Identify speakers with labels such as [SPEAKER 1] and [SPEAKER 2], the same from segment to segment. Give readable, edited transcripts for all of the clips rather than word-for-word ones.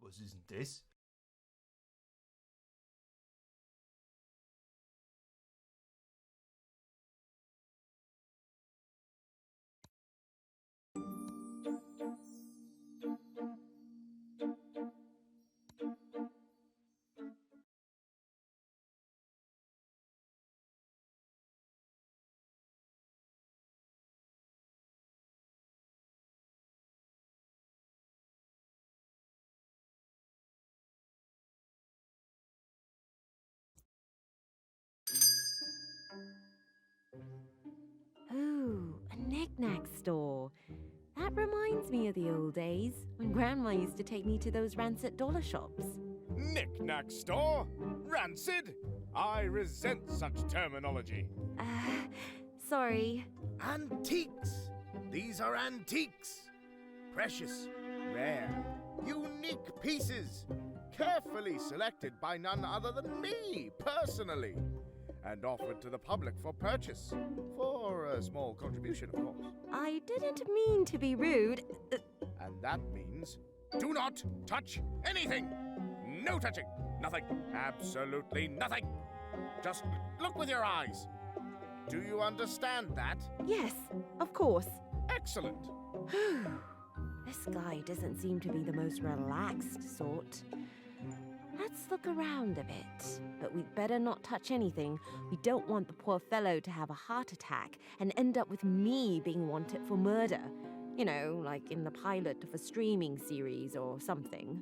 [SPEAKER 1] yours, isn't this?
[SPEAKER 2] Ooh, a knick-knack store. That reminds me of the old days when Grandma used to take me to those rancid dollar shops.
[SPEAKER 3] Knick-knack store? Rancid? I resent such terminology.
[SPEAKER 2] Sorry.
[SPEAKER 4] Antiques. These are antiques. Precious, rare, unique pieces. Carefully selected by none other than me, personally. And offered to the public for purchase. For a small contribution, of course.
[SPEAKER 2] I didn't mean to be rude.
[SPEAKER 4] And that means do not touch anything. No touching. Nothing. Absolutely nothing. Just look with your eyes. Do you understand that?
[SPEAKER 2] Yes, of course.
[SPEAKER 4] Excellent.
[SPEAKER 2] This guy doesn't seem to be the most relaxed sort. Let's look around a bit, but we'd better not touch anything. We don't want the poor fellow to have a heart attack and end up with me being wanted for murder. You know, like in the pilot of a streaming series or something.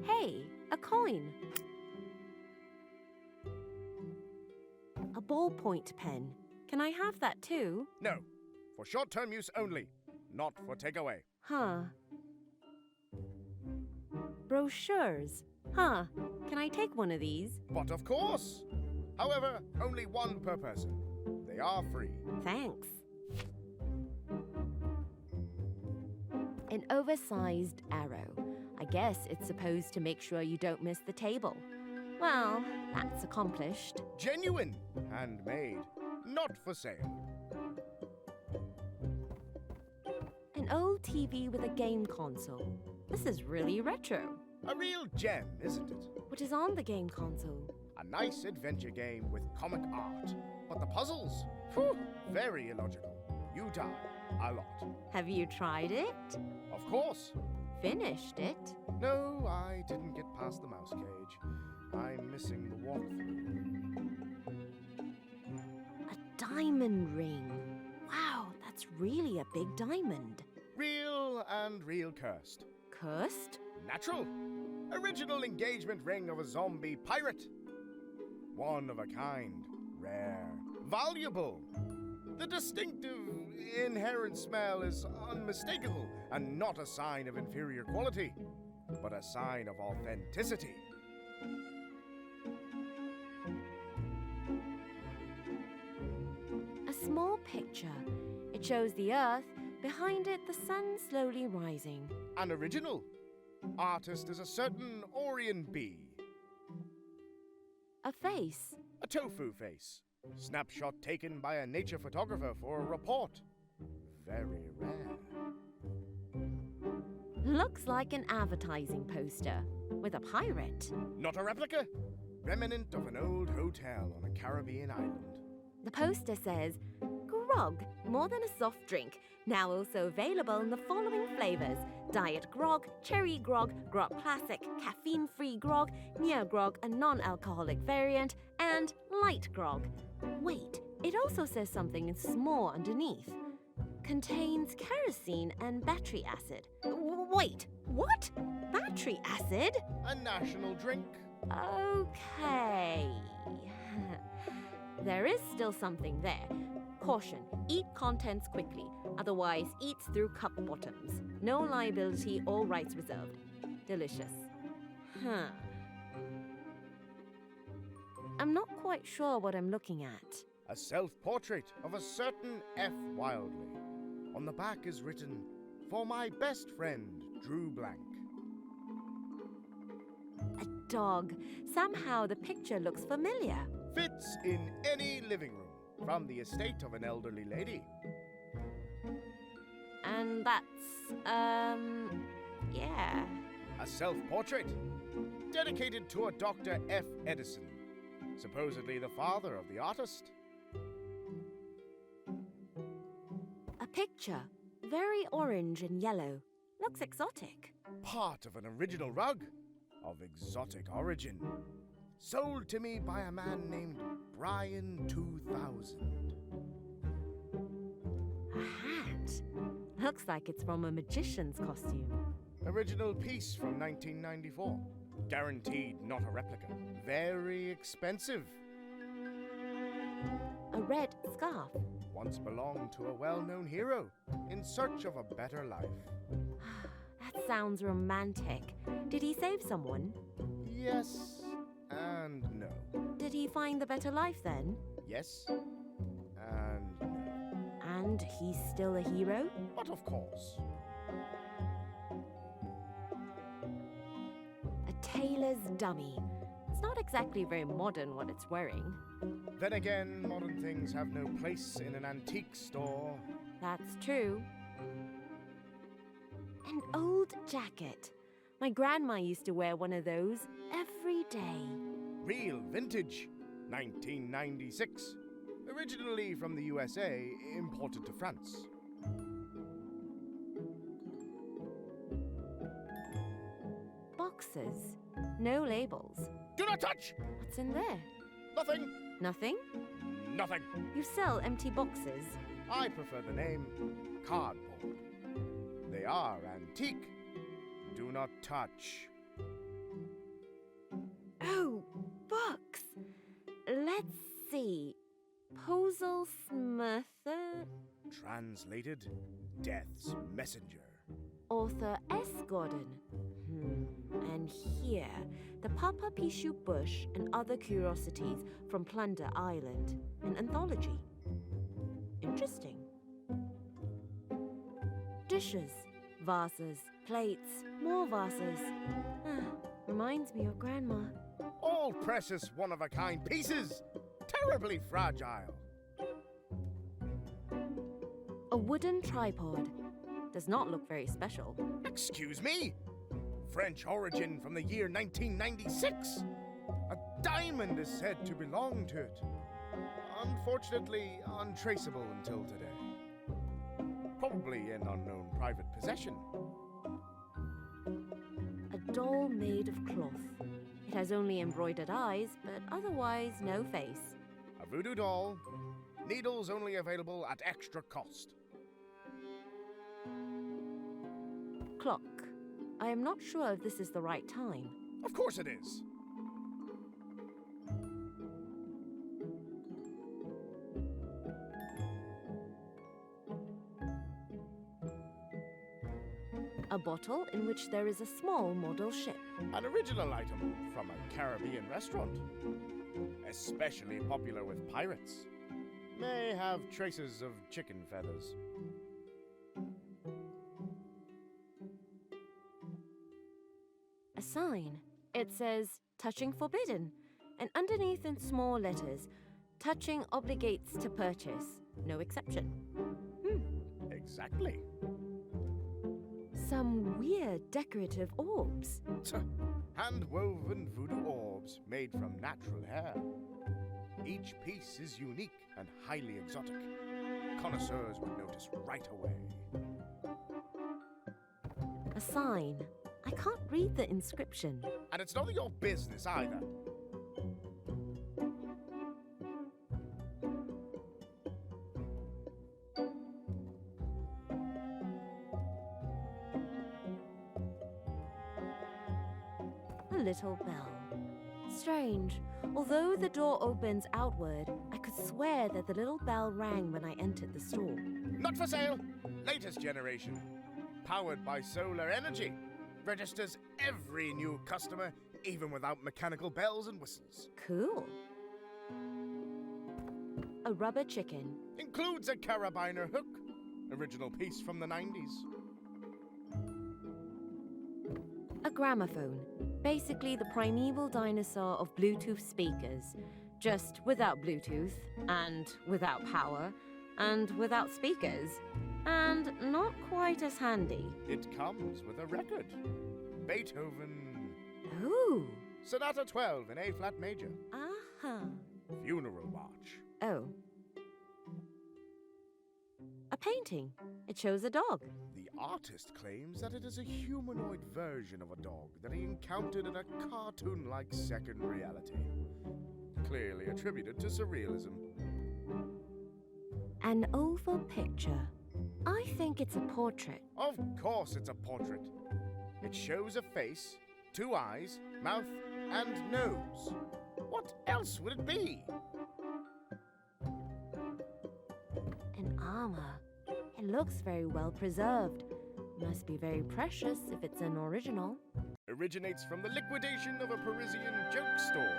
[SPEAKER 2] Hey, a coin. A ballpoint pen. Can I have that too?
[SPEAKER 4] No. For short-term use only. Not for takeaway.
[SPEAKER 2] Huh. Brochures. Huh. Can I take one of these?
[SPEAKER 4] But of course. However, only one per person. They are free.
[SPEAKER 2] Thanks. An oversized arrow. I guess it's supposed to make sure you don't miss the table. Well, that's accomplished.
[SPEAKER 4] Genuine. Handmade. Not for sale.
[SPEAKER 2] An old TV with a game console. This is really retro.
[SPEAKER 4] A real gem, isn't it?
[SPEAKER 2] What is on the game console?
[SPEAKER 4] A nice adventure game with comic art. But the puzzles? Whew, very illogical. You die. A lot.
[SPEAKER 2] Have you tried it?
[SPEAKER 4] Of course.
[SPEAKER 2] Finished it?
[SPEAKER 4] No, I didn't get past the mouse cage. I'm missing the walkthrough.
[SPEAKER 2] A diamond ring. Wow, that's really a big diamond.
[SPEAKER 4] Real and real cursed.
[SPEAKER 2] Cursed?
[SPEAKER 4] Natural. Original engagement ring of a zombie pirate. One of a kind. Rare. Valuable. The distinctive, inherent smell is unmistakable and not a sign of inferior quality, but a sign of authenticity.
[SPEAKER 2] A small picture. It shows the earth, behind it the sun slowly rising.
[SPEAKER 4] An original. Artist is a certain Orion bee.
[SPEAKER 2] A face.
[SPEAKER 4] A tofu face. Snapshot taken by a nature photographer for a report. Very rare.
[SPEAKER 2] Looks like an advertising poster with a pirate.
[SPEAKER 4] Not a replica. Remnant of an old hotel on a Caribbean island.
[SPEAKER 2] The poster says, grog, more than a soft drink. Now also available in the following flavors. Diet grog, cherry grog, grog classic, caffeine-free grog, neo grog, a non-alcoholic variant, and light grog. Wait, it also says something in small underneath. Contains kerosene and battery acid. Wait, what? Battery acid?
[SPEAKER 4] A national drink.
[SPEAKER 2] Okay. There is still something there. Caution, eat contents quickly, otherwise eats through cup bottoms. No liability, all rights reserved. Delicious. Huh. I'm not quite sure what I'm looking at.
[SPEAKER 4] A self-portrait of a certain F. Wildly. On the back is written, for my best friend, Drew Blank.
[SPEAKER 2] A dog. Somehow the picture looks familiar.
[SPEAKER 4] Fits in any living room from the estate of an elderly lady.
[SPEAKER 2] And that's, yeah.
[SPEAKER 4] A self-portrait dedicated to a Dr. F. Edison, supposedly the father of the artist.
[SPEAKER 2] A picture. Very orange and yellow. Looks exotic.
[SPEAKER 4] Part of an original rug of exotic origin, sold to me by a man named Brian 2000.
[SPEAKER 2] A hat. Looks like it's from a magician's costume.
[SPEAKER 4] Original piece from 1994. Guaranteed not a replica. Very expensive.
[SPEAKER 2] A red scarf.
[SPEAKER 4] Once belonged to a well-known hero in search of a better life.
[SPEAKER 2] That sounds romantic. Did he save someone?
[SPEAKER 4] Yes and no.
[SPEAKER 2] Did he find the better life then?
[SPEAKER 4] Yes and no.
[SPEAKER 2] And he's still a hero?
[SPEAKER 4] But of course.
[SPEAKER 2] A tailor's dummy. It's not exactly very modern what it's wearing.
[SPEAKER 4] Then again, modern things have no place in an antique store.
[SPEAKER 2] That's true. An old jacket. My grandma used to wear one of those every day.
[SPEAKER 4] Real vintage, 1996. Originally from the USA, imported to France.
[SPEAKER 2] Boxes. No labels.
[SPEAKER 4] Do not touch!
[SPEAKER 2] What's in there?
[SPEAKER 4] Nothing!
[SPEAKER 2] Nothing?
[SPEAKER 4] Nothing!
[SPEAKER 2] You sell empty boxes.
[SPEAKER 4] I prefer the name cardboard. They are antique. Do not touch.
[SPEAKER 2] Oh, books. Let's see. Posel Smurther,
[SPEAKER 4] Translated, Death's Messenger.
[SPEAKER 2] author S. Gordon. And here, the Papa Pishu Bush and Other Curiosities from Plunder Island, an anthology. Interesting. Dishes, vases, plates, more vases. Reminds me of Grandma.
[SPEAKER 4] All precious one-of-a-kind pieces. Terribly fragile.
[SPEAKER 2] A wooden tripod. Does not look very special.
[SPEAKER 4] Excuse me? French origin from the year 1996. A diamond is said to belong to it. Unfortunately, untraceable until today. Probably an unknown private possession.
[SPEAKER 2] A doll made of cloth. It has only embroidered eyes, but otherwise no face.
[SPEAKER 4] A voodoo doll. Needles only available at extra cost.
[SPEAKER 2] Clock. I am not sure if this is the right time.
[SPEAKER 4] Of course it is.
[SPEAKER 2] A bottle in which there is a small model ship.
[SPEAKER 4] An original item from a Caribbean restaurant. Especially popular with pirates. May have traces of chicken feathers.
[SPEAKER 2] A sign. It says, touching forbidden. And underneath in small letters, touching obligates to purchase. No exception.
[SPEAKER 4] Exactly.
[SPEAKER 2] Some weird decorative orbs.
[SPEAKER 4] Hand-woven voodoo orbs made from natural hair. Each piece is unique and highly exotic. Connoisseurs would notice right away.
[SPEAKER 2] A sign. I can't read the inscription.
[SPEAKER 4] And it's none of your business either.
[SPEAKER 2] A little bell. Strange. Although the door opens outward, I could swear that the little bell rang when I entered the store.
[SPEAKER 4] Not for sale. Latest generation. Powered by solar energy. Registers every new customer, even without mechanical bells and whistles.
[SPEAKER 2] Cool. A rubber chicken.
[SPEAKER 4] Includes a carabiner hook. Original piece from the 90s.
[SPEAKER 2] gramophone. Basically the primeval dinosaur of Bluetooth speakers. Just without Bluetooth, and without power, and without speakers. And not quite as handy.
[SPEAKER 4] It comes with a record. Beethoven.
[SPEAKER 2] Ooh.
[SPEAKER 4] Sonata 12 in A flat major.
[SPEAKER 2] Uh-huh.
[SPEAKER 4] Funeral march.
[SPEAKER 2] Oh. A painting. It shows a dog.
[SPEAKER 4] The artist claims that it is a humanoid version of a dog that he encountered in a cartoon-like second reality. Clearly attributed to surrealism.
[SPEAKER 2] An oval picture. I think it's a portrait.
[SPEAKER 4] Of course it's a portrait. It shows a face, 2 eyes, mouth, and nose. What else would it be?
[SPEAKER 2] An armor. It looks very well preserved. Must be very precious if it's an original.
[SPEAKER 4] Originates from the liquidation of a Parisian joke store.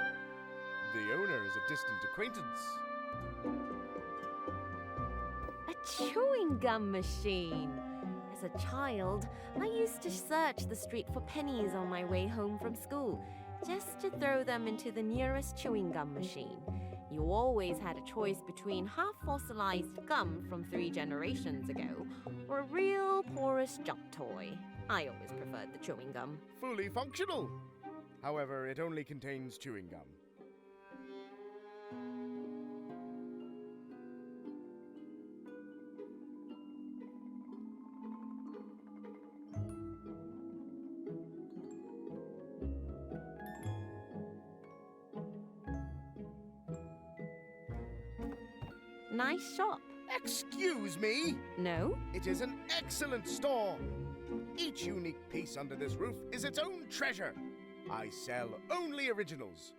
[SPEAKER 4] The owner is a distant acquaintance.
[SPEAKER 2] A chewing gum machine. As a child, I used to search the street for pennies on my way home from school, just to throw them into the nearest chewing gum machine. You always had a choice between half-fossilized gum from 3 generations ago, or a real porous junk toy. I always preferred the chewing gum.
[SPEAKER 4] Fully functional. However, it only contains chewing gum.
[SPEAKER 2] Nice shop.
[SPEAKER 4] Excuse me?
[SPEAKER 2] No?
[SPEAKER 4] It is an excellent store. Each unique piece under this roof is its own treasure. I sell only originals.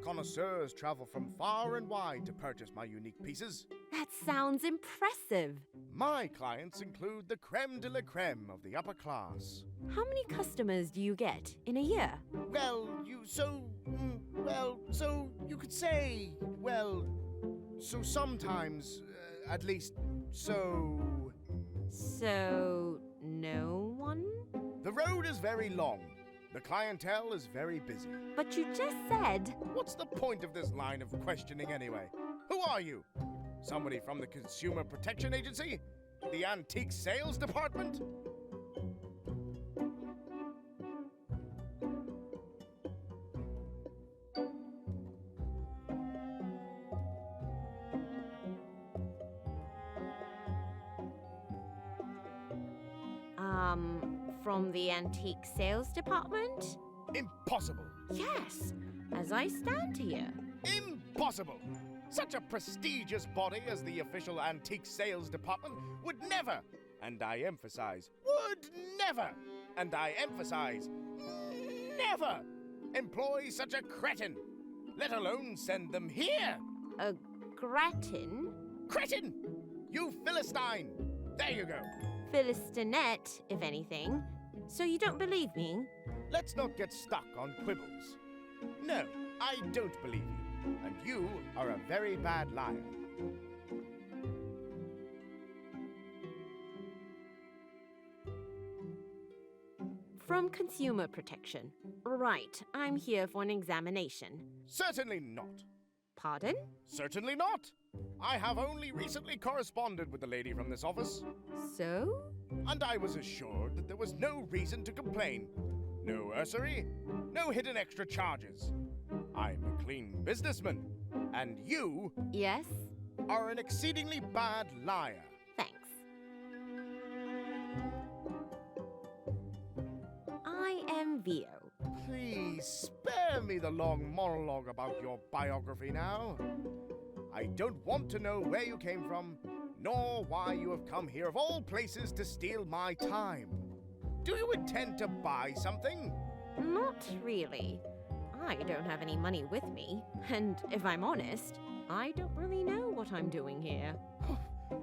[SPEAKER 4] Connoisseurs travel from far and wide to purchase my unique pieces.
[SPEAKER 2] That sounds impressive.
[SPEAKER 4] My clients include the creme de la creme of the upper class.
[SPEAKER 2] How many customers do you get in a year?
[SPEAKER 4] Well, so you could say, so sometimes, at least, so...
[SPEAKER 2] So, no one?
[SPEAKER 4] The road is very long. The clientele is very busy.
[SPEAKER 2] But you just said...
[SPEAKER 4] What's the point of this line of questioning anyway? Who are you? Somebody from the Consumer Protection Agency? The Antique Sales Department?
[SPEAKER 2] From the Antique Sales Department?
[SPEAKER 4] Impossible.
[SPEAKER 2] Yes, as I stand here.
[SPEAKER 4] Impossible! Such a prestigious body as the official Antique Sales Department would never, and I emphasize, would never, and I emphasize, never, employ such a cretin, let alone send them here.
[SPEAKER 2] A gratin?
[SPEAKER 4] Cretin! You Philistine! There you go.
[SPEAKER 2] Philistinette, if anything. So you don't believe me?
[SPEAKER 4] Let's not get stuck on quibbles. No, I don't believe you, and you are a very bad liar.
[SPEAKER 2] From Consumer Protection. Right, I'm here for an examination.
[SPEAKER 4] Certainly not.
[SPEAKER 2] Pardon?
[SPEAKER 4] Certainly not. I have only recently corresponded with the lady from this office,
[SPEAKER 2] So?
[SPEAKER 4] and I was assured that there was no reason to complain. No usury, no hidden extra charges. I'm a clean businessman, and you
[SPEAKER 2] Yes?
[SPEAKER 4] are an exceedingly bad liar.
[SPEAKER 2] Thanks. I am Vio.
[SPEAKER 4] Please spare me the long monologue about your biography now. I don't want to know where you came from, nor why you have come here of all places to steal my time. Do you intend to buy something?
[SPEAKER 2] Not really. I don't have any money with me, and if I'm honest, I don't really know what I'm doing here.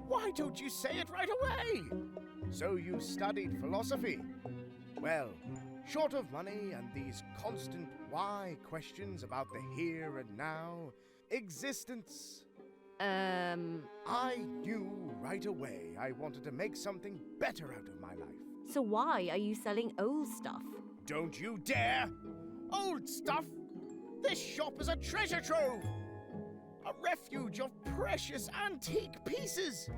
[SPEAKER 4] Why don't you say it right away? So you studied philosophy. Well, short of money and these constant why questions about the here and now, existence, I knew right away I wanted to make something better out of my life.
[SPEAKER 2] So why are you selling old stuff?
[SPEAKER 4] Don't you dare! Old stuff! This shop is a treasure trove! A refuge of precious antique pieces!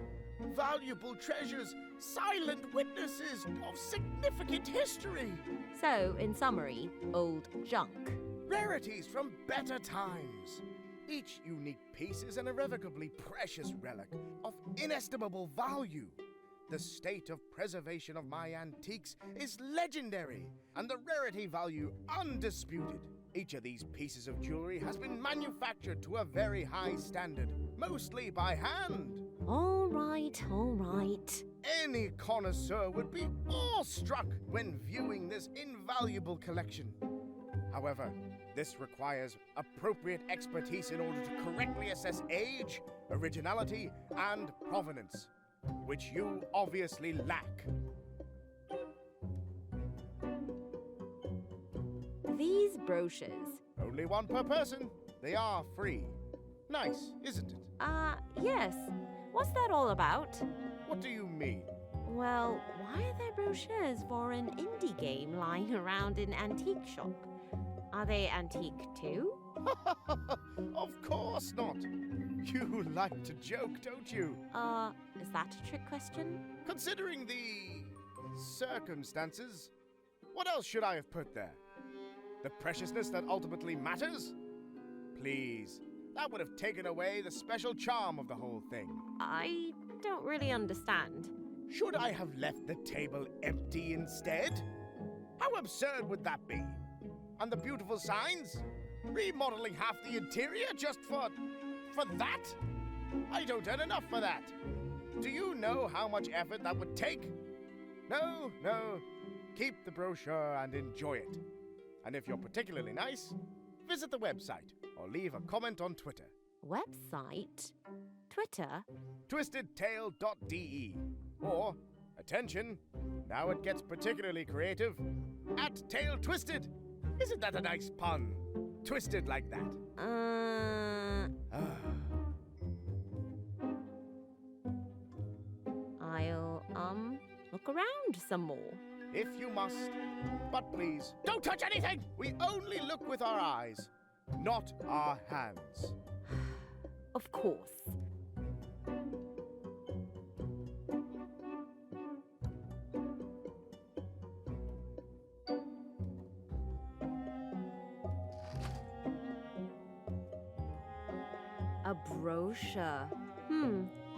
[SPEAKER 4] Valuable treasures, silent witnesses of significant history!
[SPEAKER 2] So, in summary, old junk.
[SPEAKER 4] Rarities from better times. Each unique piece is an irrevocably precious relic of inestimable value. The state of preservation of my antiques is legendary, and the rarity value undisputed. Each of these pieces of jewelry has been manufactured to a very high standard, mostly by hand.
[SPEAKER 2] All right, all right.
[SPEAKER 4] Any connoisseur would be awestruck when viewing this invaluable collection. However, this requires appropriate expertise in order to correctly assess age, originality, and provenance, which you obviously lack.
[SPEAKER 2] These brochures.
[SPEAKER 4] Only one per person. They are free. Nice, isn't it?
[SPEAKER 2] Yes. What's that all about?
[SPEAKER 4] What do you mean?
[SPEAKER 2] Well, why are there brochures for an indie game lying around in antique shop? Are they antique too?
[SPEAKER 4] Of course not. You like to joke, don't you?
[SPEAKER 2] Is that a trick question?
[SPEAKER 4] Considering the circumstances, what else should I have put there? The preciousness that ultimately matters? Please, that would have taken away the special charm of the whole thing.
[SPEAKER 2] I don't really understand.
[SPEAKER 4] Should I have left the table empty instead? How absurd would that be? And the beautiful signs? Remodeling half the interior just for that? I don't earn enough for that. Do you know how much effort that would take? No. Keep the brochure and enjoy it. And if you're particularly nice, visit the website or leave a comment on Twitter.
[SPEAKER 2] Website? Twitter?
[SPEAKER 4] twistedtale.de. Or, attention, now it gets particularly creative, @TaleTwisted. Isn't that a nice pun? Twisted like that.
[SPEAKER 2] I'll, look around some more.
[SPEAKER 4] If you must. But please, don't touch anything! We only look with our eyes, not our hands.
[SPEAKER 2] Of course. A brochure.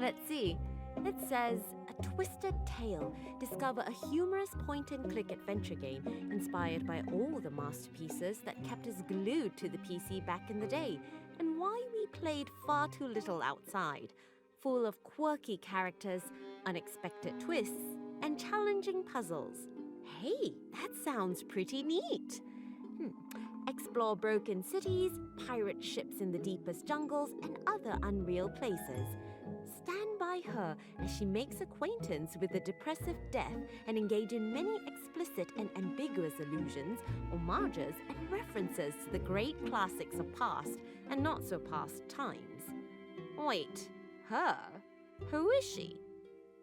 [SPEAKER 2] Let's see. It says, A Twisted Tale. Discover a humorous point-and-click adventure game inspired by all the masterpieces that kept us glued to the PC back in the day, and why we played far too little outside. Full of quirky characters, unexpected twists, and challenging puzzles. Hey, that sounds pretty neat. Explore broken cities, pirate ships in the deepest jungles, and other unreal places. Stand by her as she makes acquaintance with the depressive death and engage in many explicit and ambiguous allusions, homages, and references to the great classics of past and not-so-past times. Wait, her? Who is she?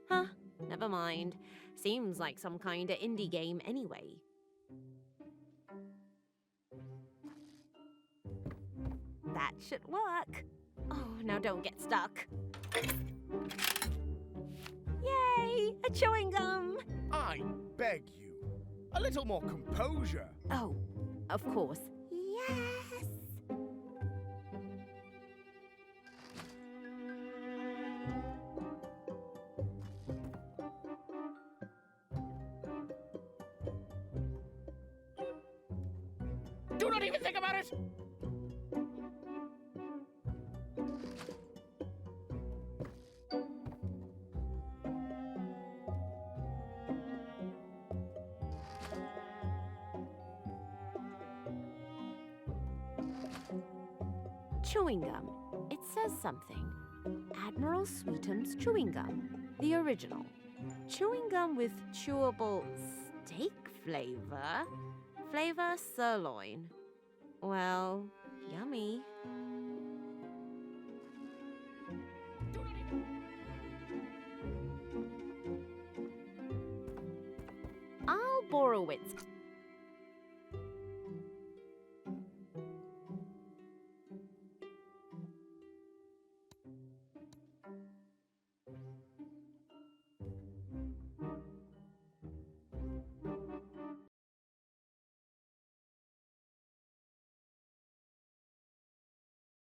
[SPEAKER 2] Huh, never mind. Seems like some kinda indie game anyway. That should work. Oh, now don't get stuck. Yay! A chewing gum!
[SPEAKER 4] I beg you, a little more composure.
[SPEAKER 2] Oh, of course. Yes!
[SPEAKER 4] Do not even think about it!
[SPEAKER 2] Chewing gum. It says something. Admiral Sweetum's chewing gum. The original. Chewing gum with chewable steak flavor. Flavor sirloin. Well, yummy. I'll borrow it.